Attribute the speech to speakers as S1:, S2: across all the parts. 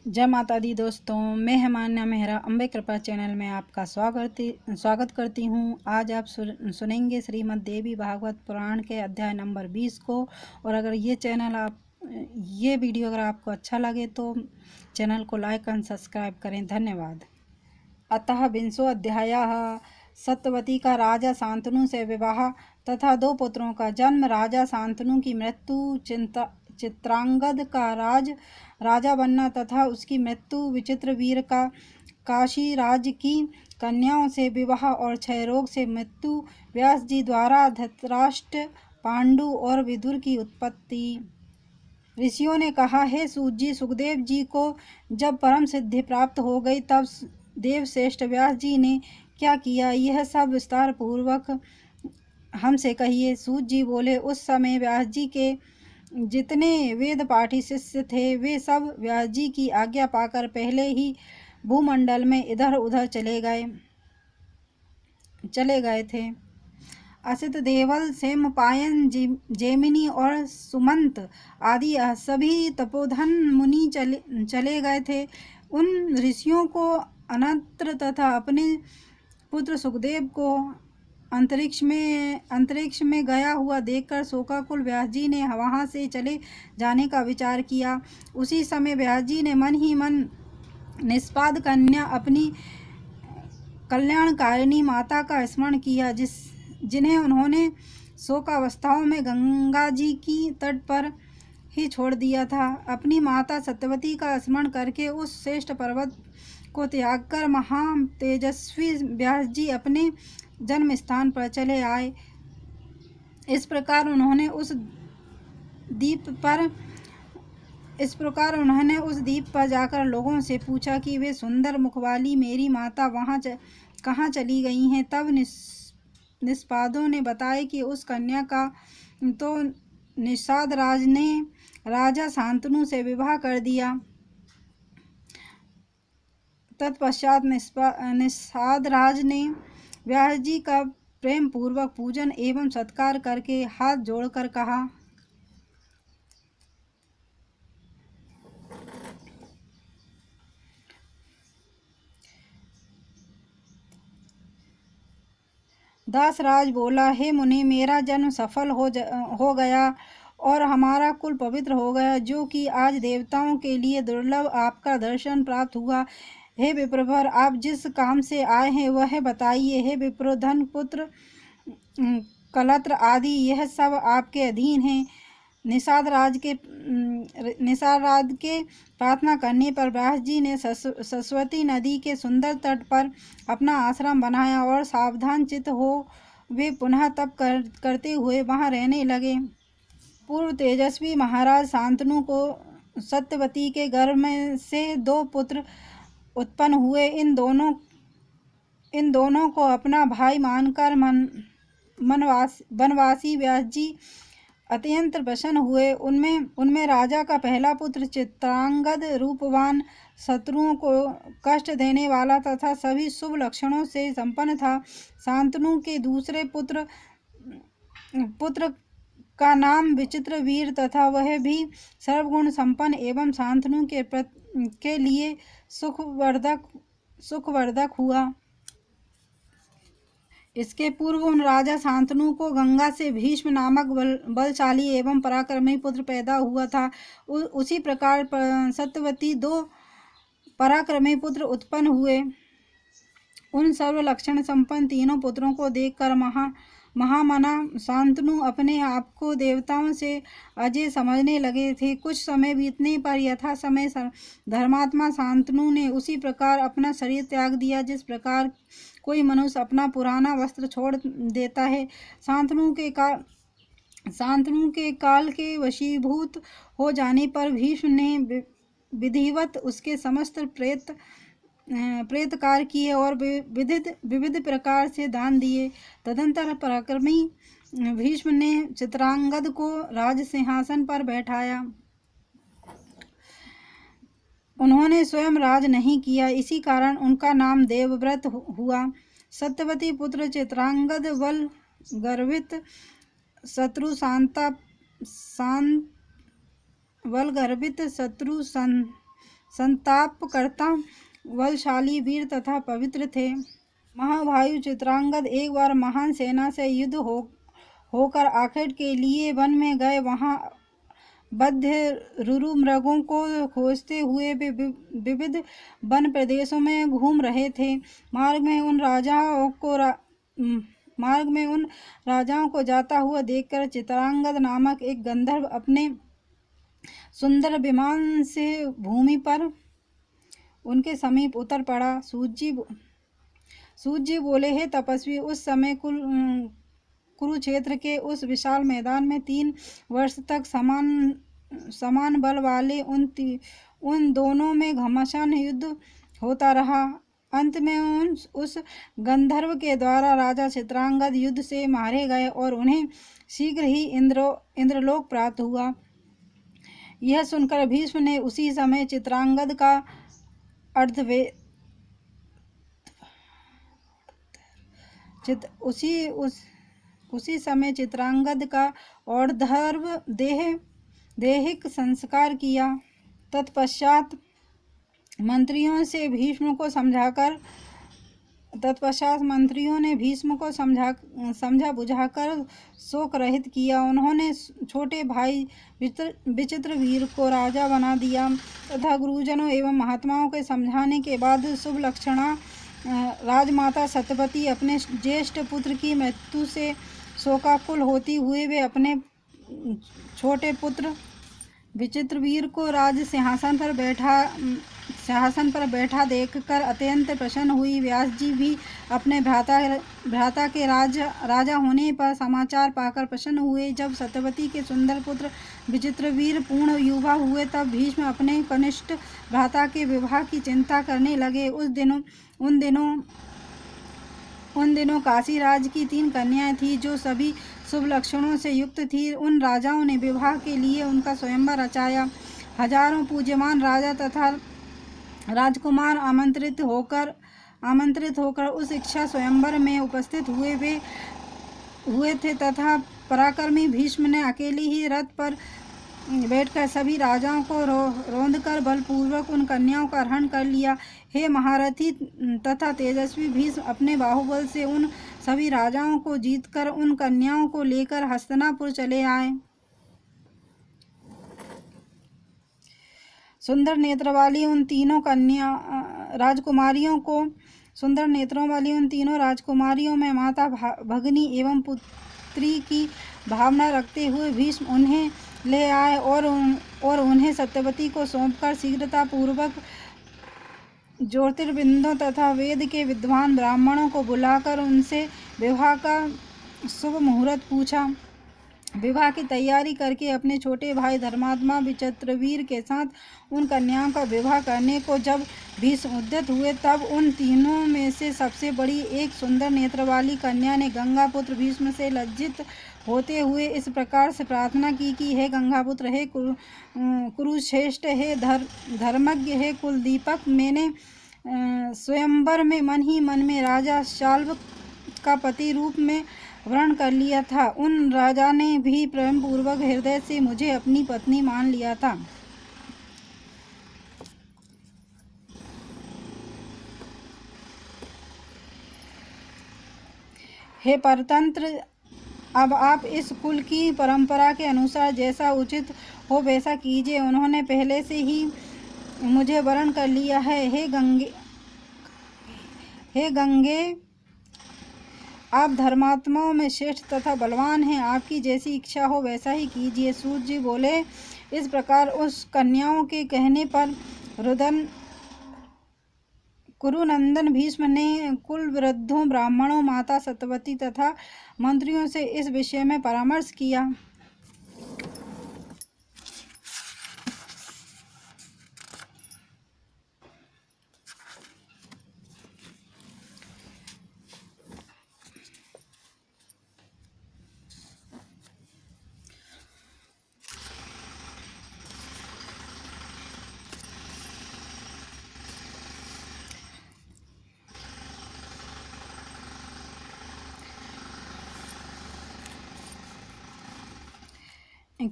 S1: जय माता दी दोस्तों, मैं हेमान्या मेहरा अम्बे कृपा चैनल में आपका स्वागत करती हूँ। आज आप सुनेंगे श्रीमद् देवी भागवत पुराण के अध्याय नंबर 20 को। और अगर ये वीडियो अगर आपको अच्छा लगे तो चैनल को लाइक एंड सब्सक्राइब करें। धन्यवाद। अतः विंशो अध्यायः। सत्यवती का राजा शांतनु से विवाह तथा 2 पुत्रों का जन्म। राजा शांतनु की मृत्यु, चित्रांगद का राजा बनना तथा उसकी मृत्यु, विचित्रवीर का काशी राज्य की कन्याओं से विवाह और क्षय रोग से मृत्यु, व्यास जी द्वारा धृतराष्ट्र, पांडु और विदुर की उत्पत्ति। ऋषियों ने कहा, हे सूत जी, सुखदेव जी को जब परम सिद्धि प्राप्त हो गई तब देवश्रेष्ठ व्यास जी ने क्या किया, यह सब विस्तार पूर्वक हमसे कहिए। सूत जी बोले, उस समय व्यास जी के जितने वेद पाठी शिष्य थे वे सब व्यास जी की आज्ञा पाकर पहले ही भूमंडल में इधर उधर चले गए थे। असित, देवल, सेमपायन, जेमिनी और सुमंत आदि सभी तपोधन मुनि चले गए थे। उन ऋषियों को अनंत्र तथा अपने पुत्र सुखदेव को अंतरिक्ष में गया हुआ देखकर शोकाकुल व्यास जी ने वहां से चले जाने का विचार किया। उसी समय व्यास जी ने मन ही मन निष्पाद कन्या अपनी कल्याणकारिणी माता का स्मरण किया, जिन्हें उन्होंने शोकावस्थाओं में गंगा जी की तट पर ही छोड़ दिया था। अपनी माता सत्यवती का स्मरण करके उस श्रेष्ठ पर्वत को त्याग कर महा तेजस्वी व्यास जी अपने जन्म स्थान पर चले आए। इस प्रकार उन्होंने उस द्वीप पर जाकर लोगों से पूछा कि वे सुंदर मुख वाली मेरी माता कहाँ चली गई हैं। तब निष्पादों ने बताया कि उस कन्या का तो निषाद राज ने राजा शांतनु से विवाह कर दिया। तत्पश्चात निषाद राज ने व्यास जी का प्रेम पूर्वक पूजन एवं सत्कार करके हाथ जोड़कर कहा, दासराज बोला, हे मुनि, मेरा जन्म सफल हो गया और हमारा कुल पवित्र हो गया, जो कि आज देवताओं के लिए दुर्लभ आपका दर्शन प्राप्त हुआ। हे विप्रवर, आप जिस काम से आए हैं वह बताइए। हे विप्र, धन, पुत्र, कलत्र आदि यह सब आपके अधीन है। निषाद राज के प्रार्थना करने पर व्यास जी ने सरस्वती नदी के सुंदर तट पर अपना आश्रम बनाया और सावधान चित्त हो वे पुनः तप करते हुए वहां रहने लगे। पूर्व तेजस्वी महाराज शांतनु को सत्यवती के गर्भ में से 2 पुत्र उत्पन्न हुए। इन दोनों को अपना भाई मानकर वनवासी व्यास जी अत्यंत प्रसन्न हुए। उनमें राजा का पहला पुत्र चित्रांगद पुत्रवान, शत्रुओं को कष्ट देने वाला तथा सभी शुभ लक्षणों से संपन्न था। शांतनु के दूसरे पुत्र का नाम विचित्रवीर तथा वह भी सर्वगुण संपन्न एवं शांतनु के लिए सुखवर्धक हुआ। इसके पूर्व उन राजा शांतनु को गंगा से भीष्म नामक बलशाली एवं पराक्रमी पुत्र पैदा हुआ था। उसी प्रकार सत्यवती 2 पराक्रमी पुत्र उत्पन्न हुए। उन सर्व लक्षण संपन्न तीनों पुत्रों को देखकर महामना शांतनु अपने आप को देवताओं से अजय समझने लगे थे। कुछ समय बीतने पर यथा समय धर्मात्मा शांतनु ने उसी प्रकार अपना शरीर त्याग दिया जिस प्रकार कोई मनुष्य अपना पुराना वस्त्र छोड़ देता है। शांतनु के काल के वशीभूत हो जाने पर भीष्म ने विधिवत उसके समस्त प्रेत कार्य किए और विविध प्रकार से दान दिए। तदंतर पराक्रमी भीष्म ने चित्रांगद को राज सिंहासन पर बैठाया। उन्होंने स्वयं राज नहीं किया, इसी कारण उनका नाम देवव्रत हुआ। सत्यवती पुत्र चित्रांगद बल गर्वित शत्रु संतापकर्ता, बलशाली, वीर तथा पवित्र थे। महाभायु चित्रांगद एक बार महान सेना से युद्ध होकर आखेट के लिए वन में गए। वहां बद्ध रुरु मृगों को खोजते हुए वे विविध वन प्रदेशों में घूम रहे थे। मार्ग में उन राजाओं को जाता हुआ देखकर चित्रांगद नामक एक गंधर्व अपने सुंदर विमान से भूमि पर उनके समीप उतर पड़ा। सूत जी बोले, हे तपस्वी, उस समय कुरुक्षेत्र के उस विशाल मैदान में 3 वर्ष तक समान बल वाले उन दोनों में घमासान युद्ध होता रहा। अंत में उस गंधर्व के द्वारा राजा चित्रांगद युद्ध से मारे गए और उन्हें शीघ्र ही इंद्रलोक प्राप्त हुआ। यह सुनकर भीष्म ने उसी समय चित्रांगद का और्ध्व देहिक संस्कार किया। तत्पश्चात मंत्रियों ने भीष्म को समझा बुझाकर शोक रहित किया। उन्होंने छोटे भाई विचित्रवीर को राजा बना दिया तथा गुरुजनों एवं महात्माओं के समझाने के बाद शुभ लक्षणा राजमाता सत्यवती अपने ज्येष्ठ पुत्र की मृत्यु से शोकाकुल होती हुए वे अपने छोटे पुत्र विचित्रवीर को राज सिंहासन पर बैठा देखकर अत्यंत प्रसन्न हुई। व्यास जी भी अपने भ्राता के राजा होने पर समाचार पाकर प्रसन्न हुए। जब सत्यवती के सुंदर पुत्र विचित्रवीर पूर्ण युवा हुए तब भीष्म अपने कनिष्ठ भ्राता के विवाह की चिंता करने लगे। उन दिनों काशीराज की 3 कन्याएं थीं जो सभी शुभ लक्षणों से युक्त थी। उन राजाओं ने विवाह के लिए उनका स्वयंवर रचाया। हजारों पूज्यमान राजा तथा राजकुमार आमंत्रित होकर उस इच्छा स्वयंवर में उपस्थित हुए थे तथा पराक्रमी भीष्म ने अकेले ही रथ पर बैठकर सभी राजाओं को रौंदकर बलपूर्वक उन कन्याओं का हरण कर लिया। हे महारथी तथा तेजस्वी भीष्म अपने बाहुबल से उन सभी राजाओं को जीतकर उन कन्याओं को लेकर हस्तिनापुर चले आए। सुंदर नेत्रों वाली उन तीनों राजकुमारियों में माता, भगिनी एवं पुत्री की भावना रखते हुए भीष्म उन्हें ले आए और उन्हें सत्यवती को सौंपकर शीघ्रता पूर्वक ज्योतिर्विदों तथा वेद के विद्वान ब्राह्मणों को बुलाकर उनसे विवाह का शुभ मुहूर्त पूछा। विवाह की तैयारी करके अपने छोटे भाई धर्मात्मा विचित्रवीर के साथ उन कन्याओं का विवाह करने को जब भीष्म उद्यत हुए तब उन तीनों में से सबसे बड़ी एक सुंदर नेत्र वाली कन्या ने गंगापुत्र भीष्म से लज्जित होते हुए इस प्रकार से प्रार्थना की कि हे गंगापुत्र, हे कुरुश्रेष्ठ, हे धर्मज्ञ, हे कुलदीपक, मैंने स्वयंवर में मन ही मन में राजा शाल्व का पति रूप में वर्ण कर लिया था। उन राजा ने भी प्रेम पूर्वक हृदय से मुझे अपनी पत्नी मान लिया था। हे परतंत्र, अब आप इस कुल की परंपरा के अनुसार जैसा उचित हो वैसा कीजिए। उन्होंने पहले से ही मुझे वरण कर लिया है। हे गंगे, आप धर्मात्माओं में श्रेष्ठ तथा बलवान हैं, आपकी जैसी इच्छा हो वैसा ही कीजिए। सूत जी बोले, इस प्रकार उस कन्याओं के कहने पर कुरुनंदन भीष्म ने कुल वृद्धों, ब्राह्मणों, माता सत्यवती तथा मंत्रियों से इस विषय में परामर्श किया।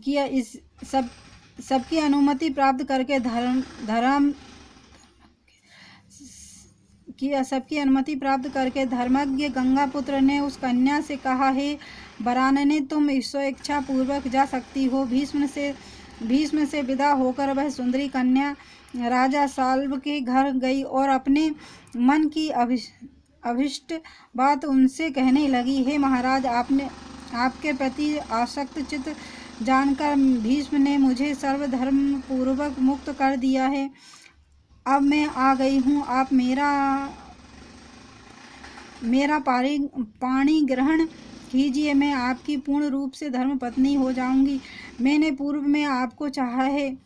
S1: इस सबकी अनुमति प्राप्त करके सबकी अनुमति प्राप्त करके धर्मज्ञ गंगापुत्र ने उस कन्या से कहा, हे वरानने, तुम स्वेच्छा पूर्वक जा सकती हो। भीष्म से विदा होकर वह सुंदरी कन्या राजा साल्व के घर गई और अपने मन की अभिष्ट बात उनसे कहने लगी। हे महाराज, आपके प्रति आसक्त चित्त जानकर भीष्म ने मुझे सर्वधर्म पूर्वक मुक्त कर दिया है। अब मैं आ गई हूँ, आप मेरा पाणी ग्रहण कीजिए। मैं आपकी पूर्ण रूप से धर्मपत्नी हो जाऊंगी। मैंने पूर्व में आपको चाहा है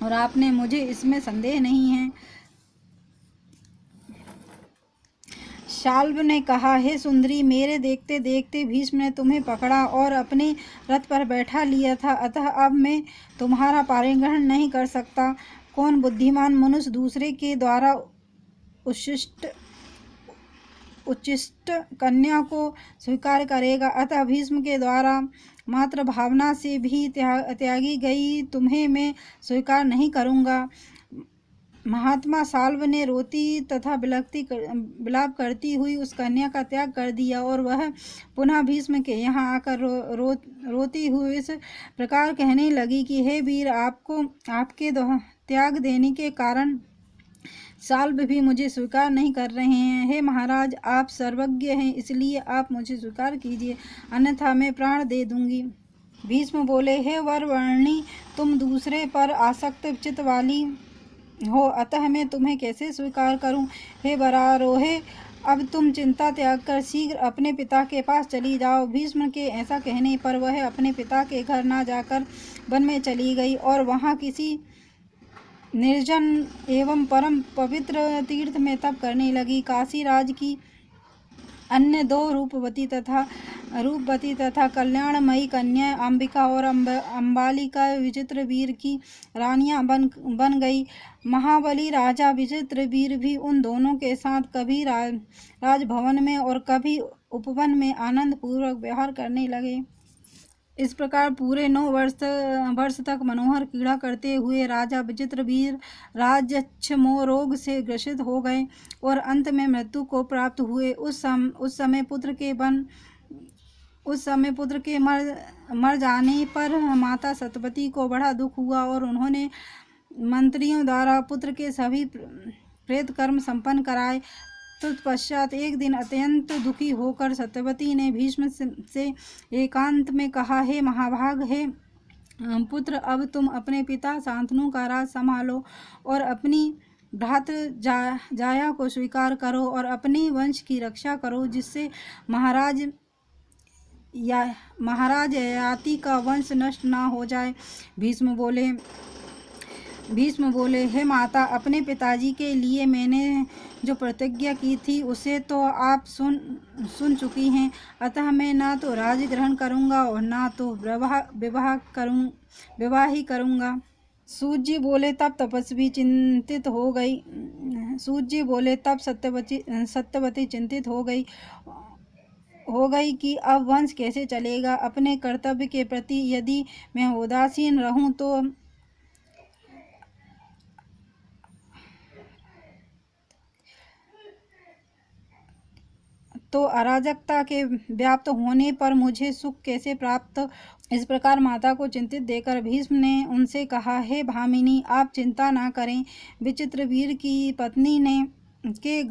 S1: और आपने मुझे इसमें संदेह नहीं है। शाल्व ने कहा, हे सुंदरी, मेरे देखते देखते भीष्म ने तुम्हें पकड़ा और अपने रथ पर बैठा लिया था, अतः अब मैं तुम्हारा पाणिग्रहण नहीं कर सकता। कौन बुद्धिमान मनुष्य दूसरे के द्वारा उच्छिष्ट कन्या को स्वीकार करेगा? अतः भीष्म के द्वारा मात्र भावना से भी त्यागी गई तुम्हें मैं स्वीकार नहीं करूँगा। महात्मा साल्व ने रोती तथा विलाप करती हुई उस कन्या का त्याग कर दिया और वह पुनः भीष्म के यहाँ आकर रोती हुई इस प्रकार कहने लगी कि हे वीर, आपके त्याग देने के कारण साल्व भी मुझे स्वीकार नहीं कर रहे हैं। हे महाराज, आप सर्वज्ञ हैं, इसलिए आप मुझे स्वीकार कीजिए, अन्यथा मैं प्राण दे दूंगी। भीष्म बोले, हे वरवर्णी, तुम दूसरे पर आसक्त चित्त वाली हो, अतः मैं तुम्हें कैसे स्वीकार करूं? हे वरारोहे, अब तुम चिंता त्याग कर शीघ्र अपने पिता के पास चली जाओ। भीष्म के ऐसा कहने पर वह अपने पिता के घर न जाकर वन में चली गई और वहां किसी निर्जन एवं परम पवित्र तीर्थ में तप करने लगी। काशीराज की अन्य दो रूपवती तथा कल्याणमयी कन्या अंबिका और अंबालिका विचित्र वीर की रानियां बन गई। महाबली राजा विचित्र वीर भी उन दोनों के साथ कभी राजभवन में और कभी उपवन में आनंद पूर्वक व्यवहार करने लगे। इस प्रकार पूरे 9 वर्ष तक मनोहर क्रीड़ा करते हुए राजा विचित्रवीर राजक्षमो रोग से ग्रसित हो गए और अंत में मृत्यु को प्राप्त हुए। उस समय पुत्र के मर जाने पर माता सत्यवती को बड़ा दुख हुआ और उन्होंने मंत्रियों द्वारा पुत्र के सभी प्रेत कर्म संपन्न कराए। तत्पश्चात एक दिन अत्यंत दुखी होकर सत्यवती ने भीष्म से एकांत में कहा, हे महाभाग, हे पुत्र, अब तुम अपने पिता शांतनु का राज संभालो और अपनी भ्रातृ जाया को स्वीकार करो और अपने वंश की रक्षा करो, जिससे महाराज ययाति का वंश नष्ट ना हो जाए। भीष्म बोले, हे माता, अपने पिताजी के लिए मैंने जो प्रतिज्ञा की थी उसे तो आप सुन चुकी हैं, अतः मैं ना तो राज ग्रहण करूँगा और ना तो विवाह ही करूँगा। सूर्य बोले, तब तपस्वी चिंतित हो गई। सत्यवती चिंतित हो गई कि अब वंश कैसे चलेगा। अपने कर्तव्य के प्रति यदि मैं उदासीन रहूं तो अराजकता के व्याप्त होने पर मुझे सुख कैसे प्राप्त। इस प्रकार माता को चिंतित देकर भीष्म ने उनसे कहा, हे भामिनी, आप चिंता ना करें। विचित्रवीर की पत्नी के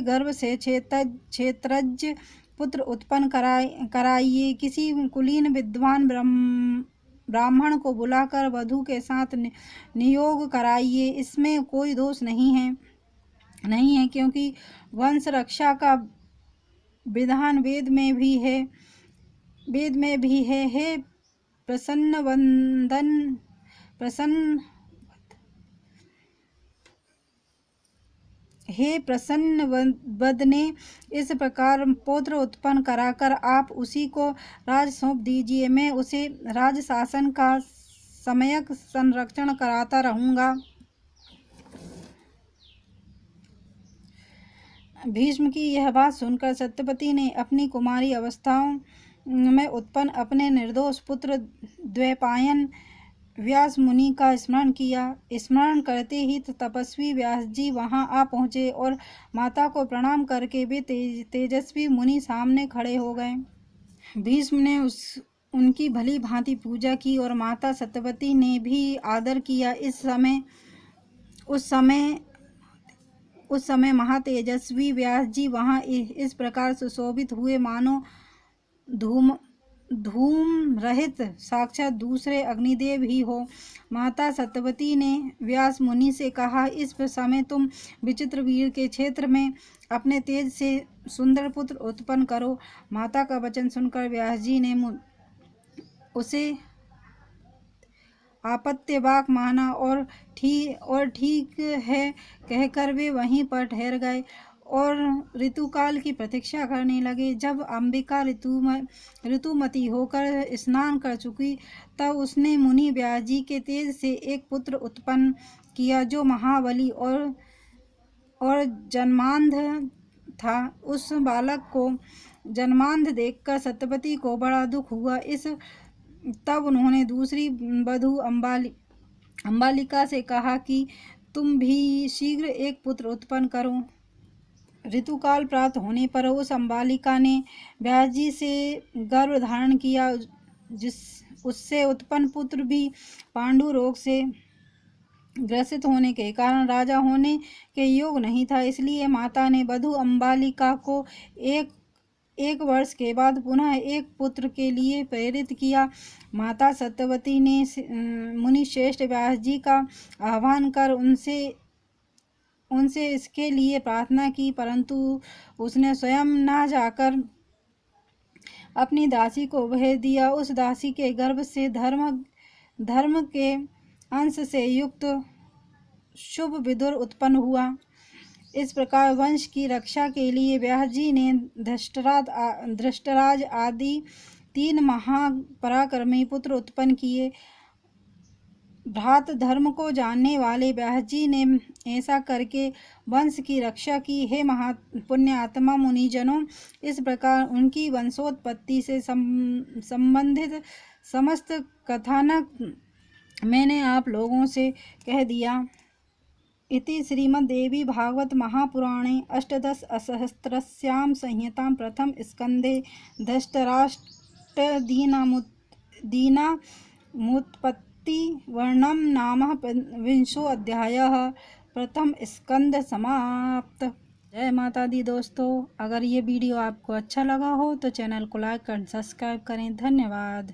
S1: गर्भ से क्षेत्रज पुत्र उत्पन्न कराइए। किसी कुलीन विद्वान ब्राह्मण को बुलाकर वधू के साथ नियोग कराइए। इसमें कोई दोष नहीं है, क्योंकि वंश रक्षा का विधान वेद में भी है। हे प्रसन्न वदने, इस प्रकार पौत्र उत्पन्न कराकर आप उसी को राज सौंप दीजिए। मैं उसे राज शासन का सम्यक संरक्षण कराता रहूँगा। भीष्म की यह बात सुनकर सत्यवती ने अपनी कुमारी अवस्थाओं में उत्पन्न अपने निर्दोष पुत्र द्वैपायन व्यास मुनि का स्मरण किया। स्मरण करते ही तपस्वी व्यास जी वहां आ पहुँचे और माता को प्रणाम करके वे तेजस्वी मुनि सामने खड़े हो गए। भीष्म ने उनकी भली भांति पूजा की और माता सत्यवती ने भी आदर किया। उस समय महातेजस्वी व्यास जी वहां इस प्रकार सुशोभित हुए मानो धूम रहित साक्षात दूसरे अग्निदेव ही हो। माता सत्यवती ने व्यास मुनि से कहा, इस समय तुम विचित्र वीर के क्षेत्र में अपने तेज से सुंदर पुत्र उत्पन्न करो। माता का वचन सुनकर व्यास जी ने उसे आपत्तिवाक माना और ठीक है कहकर वे वहीं पर ठहर गए और ऋतुकाल की प्रतीक्षा करने लगे। जब अंबिका ऋतुमती होकर स्नान कर चुकी तब उसने मुनि व्यास जी के तेज से एक पुत्र उत्पन्न किया जो महाबली और जन्मांध था। उस बालक को जन्मांध देखकर सत्यवती को बड़ा दुख हुआ। तब उन्होंने दूसरी वधू अंबालिका से कहा कि तुम भी शीघ्र एक पुत्र उत्पन्न करो। ऋतुकाल प्राप्त होने पर उस अंबालिका ने व्यास जी से गर्भ धारण किया। उससे उत्पन्न पुत्र भी पांडु रोग से ग्रसित होने के कारण राजा होने के योग नहीं था। इसलिए माता ने वधू अंबालिका को एक वर्ष के बाद पुनः एक पुत्र के लिए प्रेरित किया। माता सत्यवती ने मुनि श्रेष्ठ व्यास जी का आह्वान कर उनसे इसके लिए प्रार्थना की, परंतु उसने स्वयं न जाकर अपनी दासी को भेज दिया। उस दासी के गर्भ से धर्म के अंश से युक्त शुभ विदुर उत्पन्न हुआ। इस प्रकार वंश की रक्षा के लिए व्यास जी ने धृष्टराज आदि 3 महापराक्रमी पुत्र उत्पन्न किए। भ्रात धर्म को जानने वाले व्यास जी ने ऐसा करके वंश की रक्षा की। हे महापुण्य आत्मा मुनिजनों, इस प्रकार उनकी वंशोत्पत्ति से संबंधित समस्त कथानक मैंने आप लोगों से कह दिया। इति श्रीमद्देवी भागवत महापुराणे अष्टादशसहस्रस्यां संहितां प्रथम स्कन्धे धृतराष्ट्रदीनामुत्पत्तिवर्णनं नाम 20वाध्यायः। प्रथम स्कंद समाप्त। जय माता दी दोस्तों, अगर ये वीडियो आपको अच्छा लगा हो तो चैनल को लाइक और सब्सक्राइब करें। धन्यवाद।